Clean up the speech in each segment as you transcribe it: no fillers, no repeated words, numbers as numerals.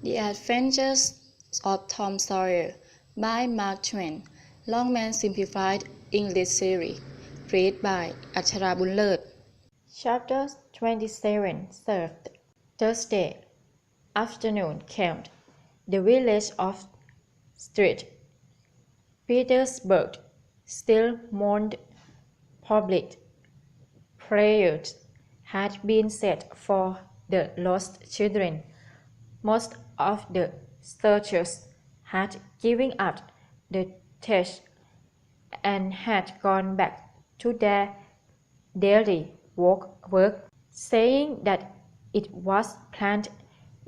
The Adventures of Tom Sawyer by Mark Twain Longman Simplified English Series Read by อัชราบุญเลิศ Chapter 27 Served Thursday afternoon came. The village of St. Petersburg still mourned. Public prayers had been said for the lost children. Most of the searchers had given up the search and had gone back to their daily work, saying that it was planned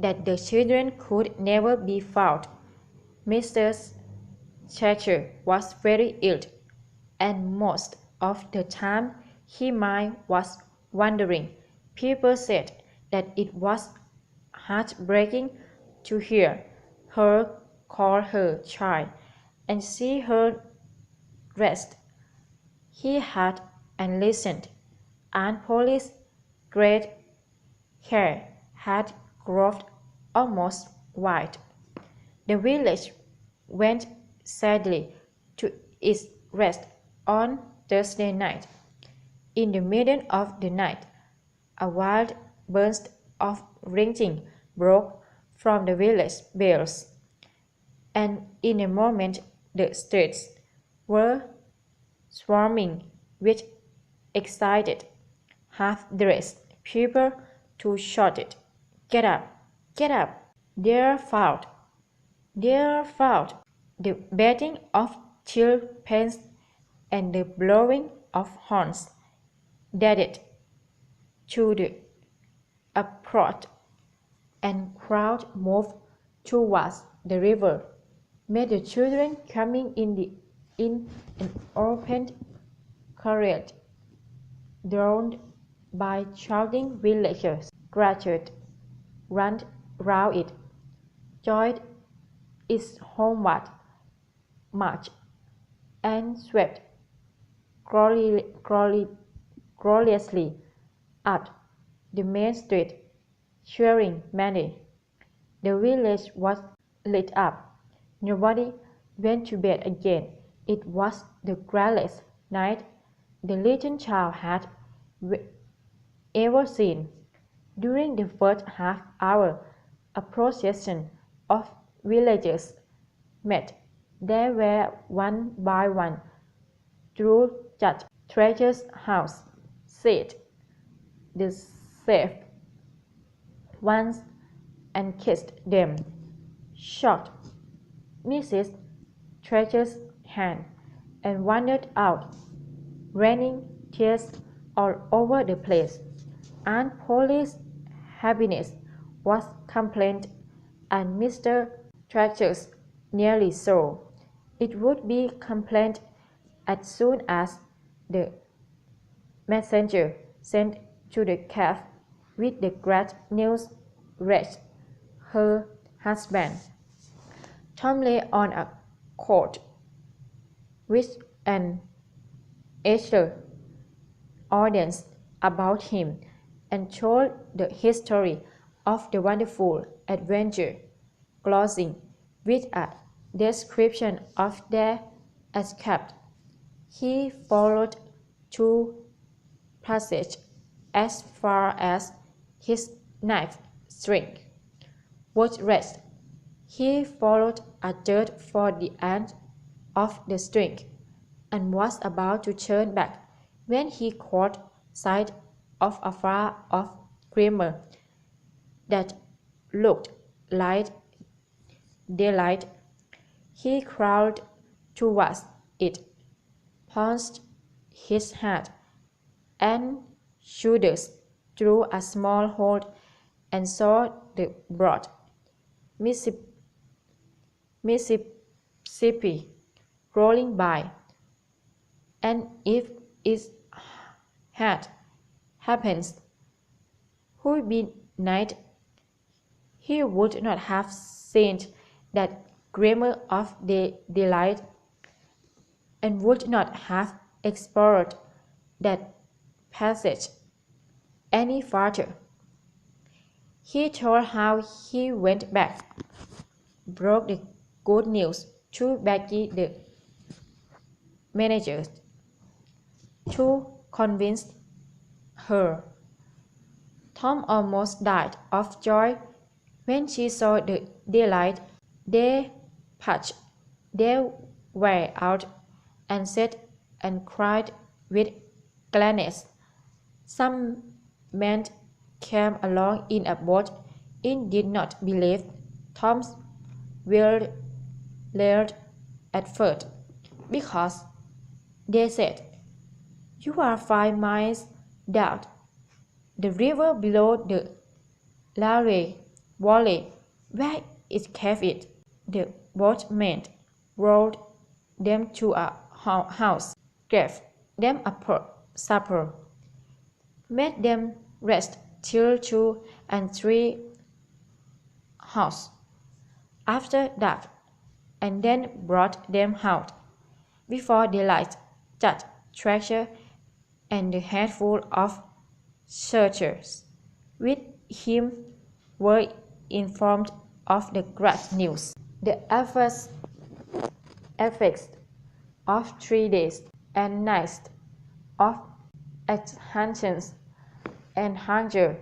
that the children could never be found. Mr. Thatcher was very ill, and most of the time his mind was wandering. People said that it was heartbreaking to hear her call her child and see her rest. He had and listened. Aunt Polly's great hair had grown almost white. The village went sadly to its rest on Thursday night. In the middle of the night, a wild burst of ringing broke from the village bells, and in a moment the streets were swarming with excited, half-dressed people who shouted, "Get up! Get up! They're found! They're found!" The beating of steel pens and the blowing of horns added to the uproar, and crowd moved towards the river, made the children coming in an open carriage, drawn by shouting villagers, gathered round it, joined its homeward march, and swept gloriously up the main street, cheering many. The village was lit up. Nobody went to bed again. It was the greatest night the little child had ever seen. During the first half hour, a procession of villagers met. They were one by one through Judge Thatcher's house, said the saved ones, and kissed them, shook Mrs. Thatcher's hand, and wandered out, raining tears all over the place. Aunt Polly's happiness was complete, and Mr. Thatcher's nearly so. It would be complete as soon as the messenger sent to the cave with the great news reached her husband. Tom lay on a cot with an eager audience about him, and told the history of the wonderful adventure, closing with a description of their escape. He followed two passages as far as his knife string would rest. He followed a third for the end of the string, and was about to turn back when he caught sight of a far-off glimmer that looked like daylight. He crawled towards it, plunged his head and shoulders through a small hole, and saw the broad Mississippi rolling by. And if it had happened night, he would not have seen that glimmer of daylight, and would not have explored that passage any farther. He told how he went back, broke the good news to Becky the manager, to convince her. Tom almost died of joy when she saw the daylight. They patched their way out and sat and cried with gladness. Some men came along in a boat and did not believe Tom's word at first, because they said, "You are 5 miles down the river below the valley where it cave is." The boatman rowed them to a house, gave them a supper, made them rest till 2 and 3 hours after dark, and then brought them out before daylight. Judge Treasure and the handful of searchers with him were informed of the great news. The effects of 3 days and nights of exhaustion and hunger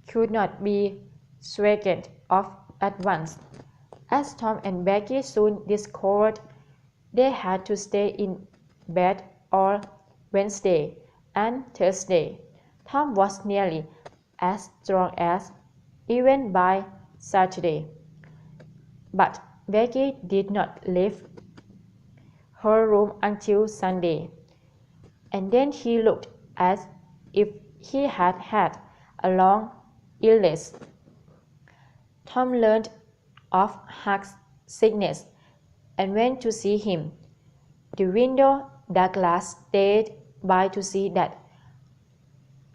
could not be shaken off at once. As Tom and Becky soon discovered, they had to stay in bed all Wednesday and Thursday. Tom was nearly as strong as even by Saturday, but Becky did not leave her room until Sunday, and then he looked as if he had had a long illness. Tom learned of Huck's sickness and went to see him. The widow Douglas stayed by to see that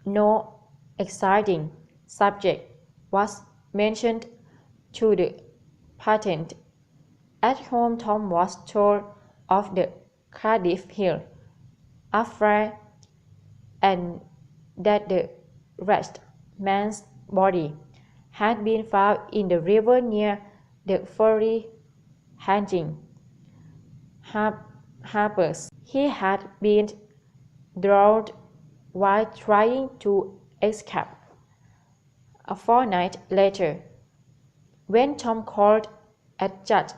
no exciting subject was mentioned to the patient. At home, Tom was told of the Cardiff Hill affair and that the wretched man's body had been found in the river near the ferry hanging harbours. He had been drowned while trying to escape. A fortnight later, when Tom called at Judge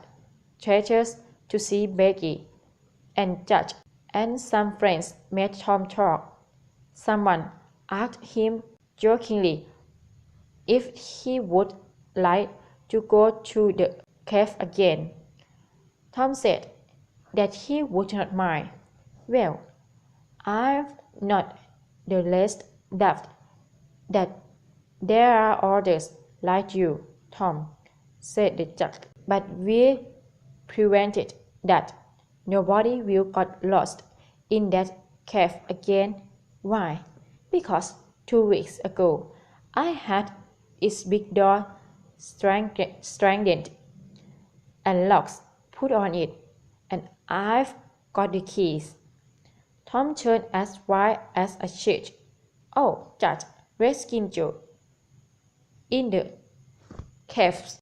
Treasure's to see Becky, and Judge and some friends made Tom talk, someone asked him jokingly if he would like to go to the cave again. Tom said that he would not mind. "Well, I've not the least doubt that there are others like you, Tom," said the judge, "but we prevented that. Nobody will get lost in that cave again. Why? Because 2 weeks ago I had its big door strengthened and locks put on it, and I've got the keys." Tom turned as white as a sheet. "Oh, Judge, Redskin Joe in the caves."